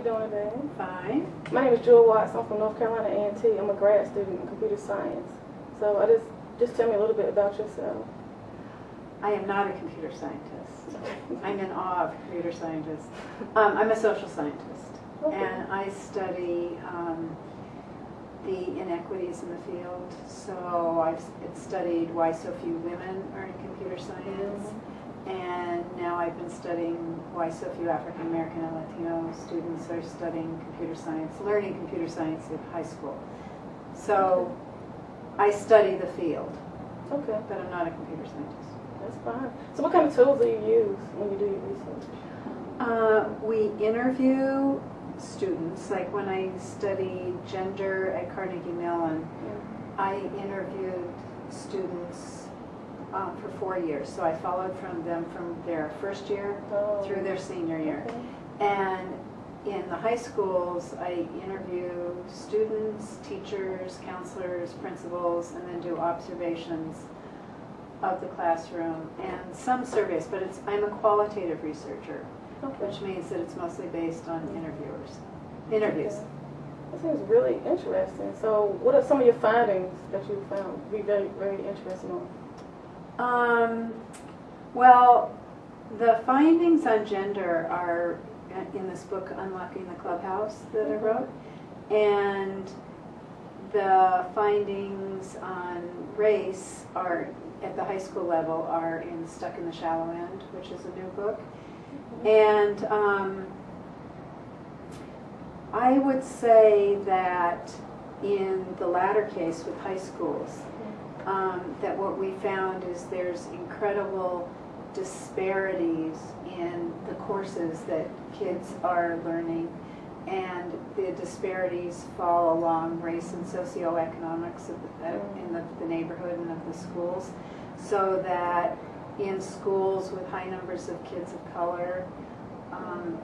you doing today? Fine. My name is Jewel Watts. I'm from North Carolina A&T. I'm a grad student in computer science. So just tell me a little bit about yourself. I am not a computer scientist. I'm in awe of computer scientists. I'm a social scientist, Okay. and I study the inequities in the field. So I've studied why so few women are in computer science, and now I've been studying why so few African American and Latino students are studying computer science, learning computer science in high school. So I study the field, Okay, but I'm not a computer scientist. that's fine. So what kind of tools do you use when you do your research? We interview students. Like when I studied gender at Carnegie Mellon, I interviewed students for 4 years. So I followed them from their first year through their senior year. Okay. And in the high schools, I interview students, teachers, counselors, principals, and then do observations of the classroom and some surveys, but I'm a qualitative researcher, Okay. which means that it's mostly based on interviews. Okay. That seems really interesting. So what are some of your findings that you found to be very, very interesting? Well, the findings on gender are in this book, Unlocking the Clubhouse, that I wrote, and the findings on race are at the high school level are in Stuck in the Shallow End, which is a new book. And I would say that in the latter case with high schools, that what we found is there's incredible disparities in the courses that kids are learning, and the disparities fall along race and socioeconomics in the neighborhood and of the schools, so that in schools with high numbers of kids of color,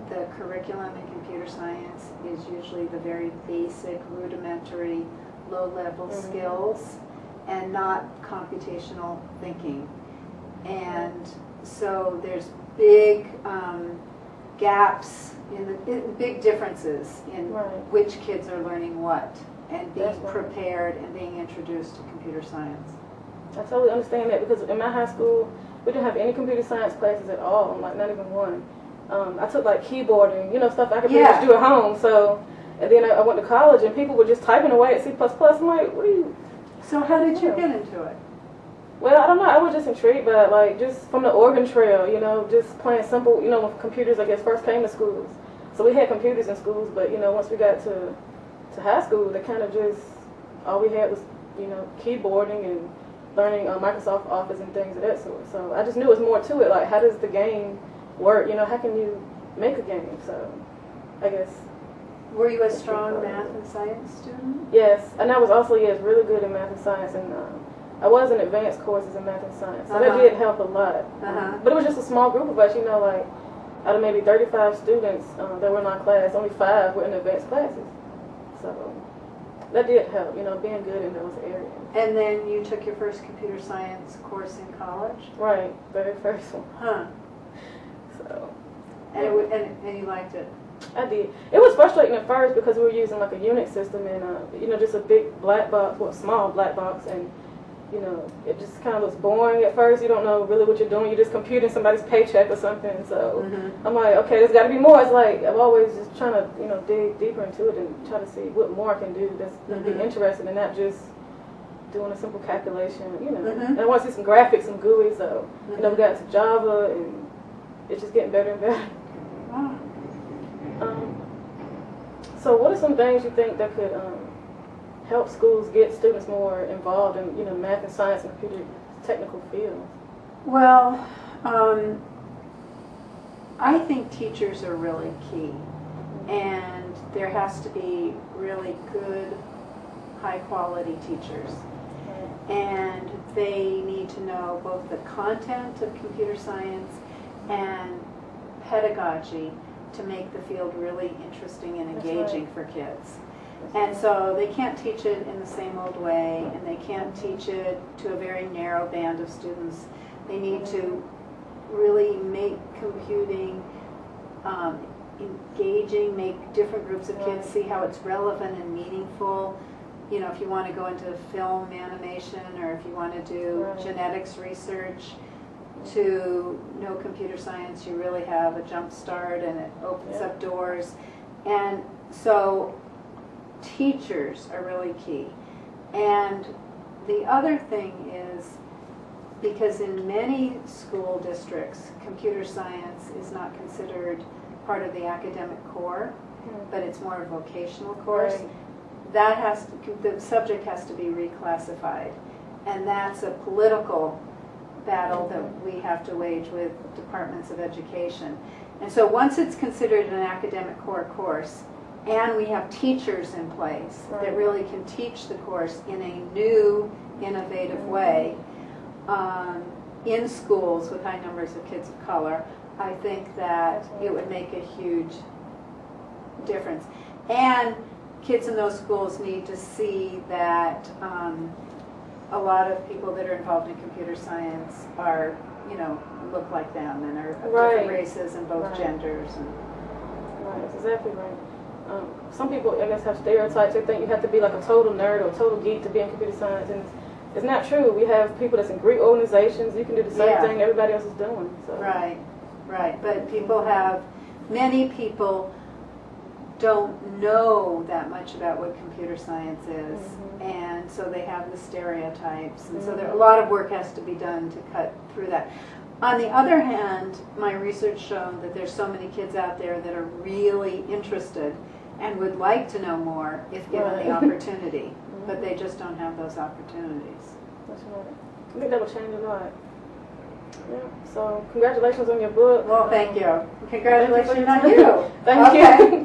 the curriculum in computer science is usually the very basic, rudimentary, low-level skills and not computational thinking. And so there's big gaps, big differences in which kids are learning what and being prepared and being introduced to computer science. I totally understand that, because in my high school, we didn't have any computer science classes at all, like not even one. I took like keyboarding, stuff I could pretty much do at home. So, and then I went to college and people were just typing away at C++. I'm like, what are you? So how did you get into it? Well, I don't know. I was just intrigued by it, like just from the Oregon Trail, just playing simple, when computers, I guess, first came to schools. So we had computers in schools, but once we got to high school, they kind of just all we had was keyboarding and learning Microsoft Office and things of that sort. So I just knew it was more to it. Like, how does the game work? How can you make a game? So I guess. Were you a strong math and science student? Yes, and I was also really good in math and science, and I was in advanced courses in math and science, so that did help a lot. But it was just a small group of us, like out of maybe 35 students that were in our class, only 5 were in advanced classes. So that did help, being good in those areas. And then you took your first computer science course in college? Right, very first one. Huh. So. And you liked it? I did. It was frustrating at first because we were using like a Unix system and just a big black box, well, small black box, and it just kind of looks boring at first. You don't know really what you're doing. You're just computing somebody's paycheck or something. So I'm like, okay, there's got to be more. It's like I'm always just trying to dig deeper into it and try to see what more I can do that's going to be interesting and not just doing a simple calculation. And I want to see some graphics, some GUI. So we got into Java, and it's just getting better and better. Wow. So what are some things you think that could help schools get students more involved in math and science and computer technical fields? Well, I think teachers are really key, and there has to be really good, high-quality teachers. And they need to know both the content of computer science and pedagogy to make the field really interesting and engaging for kids. And so they can't teach it in the same old way, and they can't teach it to a very narrow band of students. They need to really make computing engaging, make different groups of kids see how it's relevant and meaningful. You know, if you want to go into film animation, or if you want to do genetics research, to know computer science, you really have a jump start, and it opens up doors. And so teachers are really key. And the other thing is, because in many school districts, computer science is not considered part of the academic core, but it's more a vocational course. That the subject has to be reclassified, and that's a political battle that we have to wage with departments of education. And so once it's considered an academic core course, and we have teachers in place that really can teach the course in a new, innovative way, in schools with high numbers of kids of color, I think that it would make a huge difference. And kids in those schools need to see that a lot of people that are involved in computer science are, you know, look like them and are of different races and both genders. And that's exactly right. Some people, I guess, have stereotypes. They think you have to be like a total nerd or a total geek to be in computer science, and it's not true. We have people that's in Greek organizations. You can do the same thing everybody else is doing. So. Right. But many people don't know that much about what computer science is, and so they have the stereotypes, and so a lot of work has to be done to cut through that. On the other hand, my research showed that there's so many kids out there that are really interested and would like to know more if given the opportunity, but they just don't have those opportunities. That's right. I think that will change a lot. Yeah. So congratulations on your book. Well, thank you. Congratulations on you. Thank you.